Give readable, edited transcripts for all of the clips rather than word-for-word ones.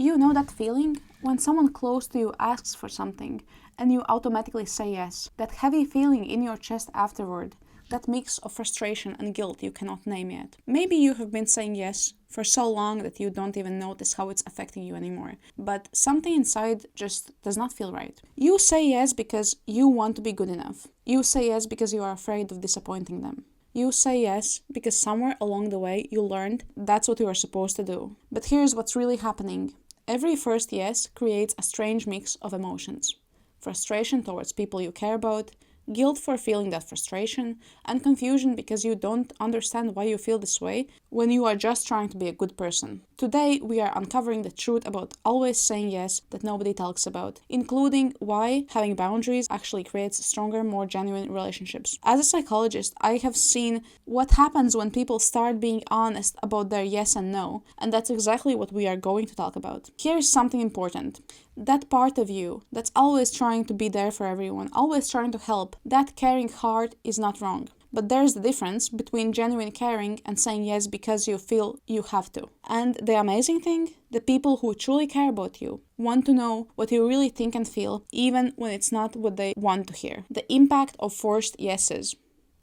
You know that feeling? When someone close to you asks for something and you automatically say yes. That heavy feeling in your chest afterward. That mix of frustration and guilt you cannot name yet. Maybe you have been saying yes for so long that you don't even notice how it's affecting you anymore. But something inside just does not feel right. You say yes because you want to be good enough. You say yes because you are afraid of disappointing them. You say yes because somewhere along the way you learned that's what you are supposed to do. But here's what's really happening. Every first yes creates a strange mix of emotions. Frustration towards people you care about, guilt for feeling that frustration, and confusion because you don't understand why you feel this way when you are just trying to be a good person. Today, we are uncovering the truth about always saying yes that nobody talks about, including why having boundaries actually creates stronger, more genuine relationships. As a psychologist, I have seen what happens when people start being honest about their yes and no, and that's exactly what we are going to talk about. Here's something important. That part of you that's always trying to be there for everyone, always trying to help, that caring heart is not wrong. But there's the difference between genuine caring and saying yes because you feel you have to. And the amazing thing, the people who truly care about you want to know what you really think and feel, even when it's not what they want to hear. The impact of forced yeses.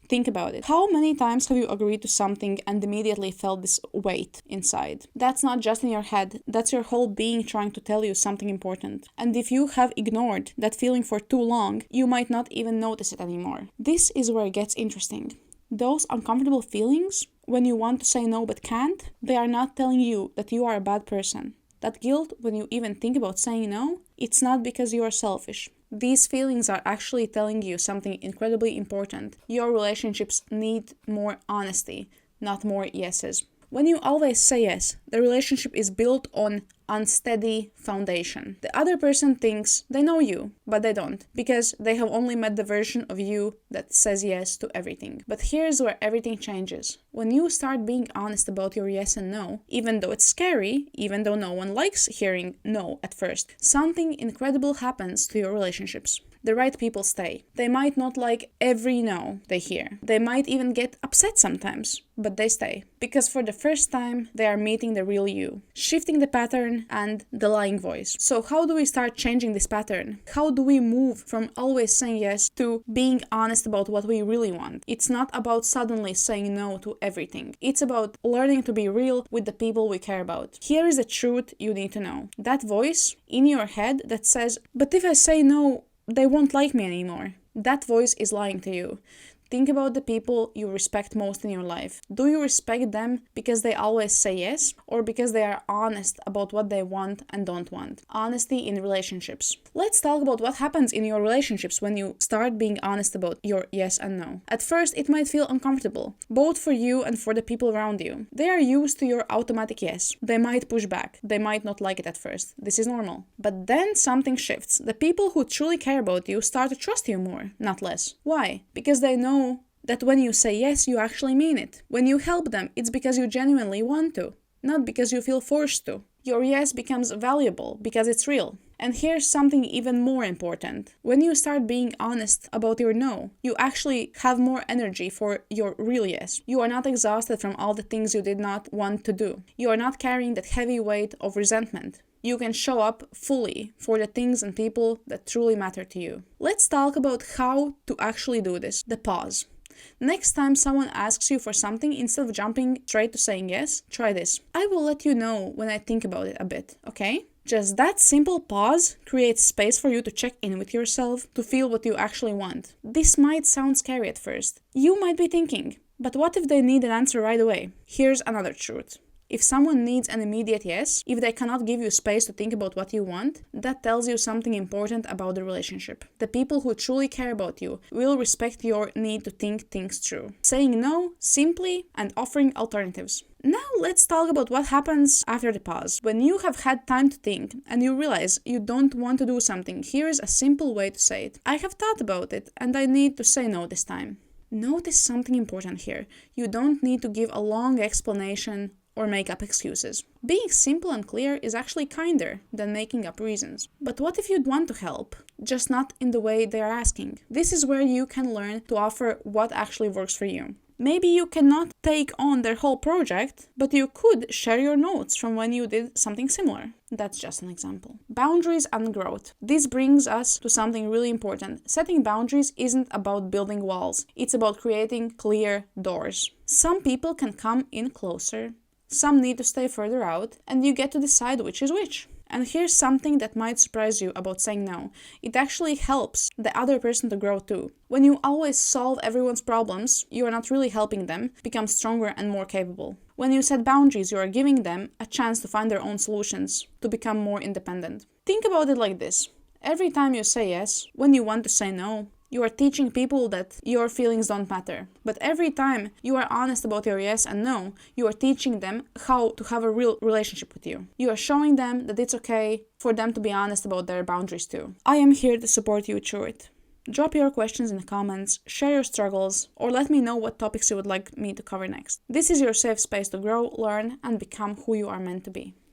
Think about it. How many times have you agreed to something and immediately felt this weight inside? That's not just in your head, that's your whole being trying to tell you something important. And if you have ignored that feeling for too long, you might not even notice it anymore. This is where it gets interesting. Those uncomfortable feelings, when you want to say no but can't, they are not telling you that you are a bad person. That guilt, when you even think about saying no, it's not because you are selfish. These feelings are actually telling you something incredibly important. Your relationships need more honesty, not more yeses. When you always say yes, the relationship is built on unsteady foundation. The other person thinks they know you, but they don't, because they have only met the version of you that says yes to everything. But here's where everything changes. When you start being honest about your yes and no, even though it's scary, even though no one likes hearing no at first, something incredible happens to your relationships. The right people stay. They might not like every no they hear. They might even get upset sometimes, but they stay. Because for the first time, they are meeting the real you, shifting the pattern and the lying voice. So how do we start changing this pattern? How do we move from always saying yes to being honest about what we really want? It's not about suddenly saying no to everything. It's about learning to be real with the people we care about. Here is the truth you need to know. That voice in your head that says, but if I say no, they won't like me anymore. That voice is lying to you. Think about the people you respect most in your life. Do you respect them because they always say yes, or because they are honest about what they want and don't want? Honesty in relationships. Let's talk about what happens in your relationships when you start being honest about your yes and no. At first, it might feel uncomfortable, both for you and for the people around you. They are used to your automatic yes. They might push back. They might not like it at first. This is normal. But then something shifts. The people who truly care about you start to trust you more, not less. Why? Because they know that when you say yes, you actually mean it. When you help them, it's because you genuinely want to, not because you feel forced to. Your yes becomes valuable because it's real. And here's something even more important. When you start being honest about your no, you actually have more energy for your real yes. You are not exhausted from all the things you did not want to do. You are not carrying that heavy weight of resentment. You can show up fully for the things and people that truly matter to you. Let's talk about how to actually do this. The pause. Next time someone asks you for something, instead of jumping straight to saying yes, try this. I will let you know when I think about it a bit, okay? Just that simple pause creates space for you to check in with yourself, to feel what you actually want. This might sound scary at first. You might be thinking, but what if they need an answer right away? Here's another truth. If someone needs an immediate yes, if they cannot give you space to think about what you want, that tells you something important about the relationship. The people who truly care about you will respect your need to think things through. Saying no simply and offering alternatives. Now let's talk about what happens after the pause. When you have had time to think and you realize you don't want to do something, here is a simple way to say it. I have thought about it and I need to say no this time. Notice something important here. You don't need to give a long explanation or make up excuses. Being simple and clear is actually kinder than making up reasons. But what if you'd want to help, just not in the way they are asking? This is where you can learn to offer what actually works for you. Maybe you cannot take on their whole project, but you could share your notes from when you did something similar. That's just an example. Boundaries and growth. This brings us to something really important. Setting boundaries isn't about building walls, it's about creating clear doors. Some people can come in closer, some need to stay further out, and you get to decide which is which. And here's something that might surprise you about saying no. It actually helps the other person to grow too. When you always solve everyone's problems, you are not really helping them become stronger and more capable. When you set boundaries, you are giving them a chance to find their own solutions, to become more independent. Think about it like this. Every time you say yes, when you want to say no, you are teaching people that your feelings don't matter. But every time you are honest about your yes and no, you are teaching them how to have a real relationship with you. You are showing them that it's okay for them to be honest about their boundaries too. I am here to support you through it. Drop your questions in the comments, share your struggles, or let me know what topics you would like me to cover next. This is your safe space to grow, learn, and become who you are meant to be.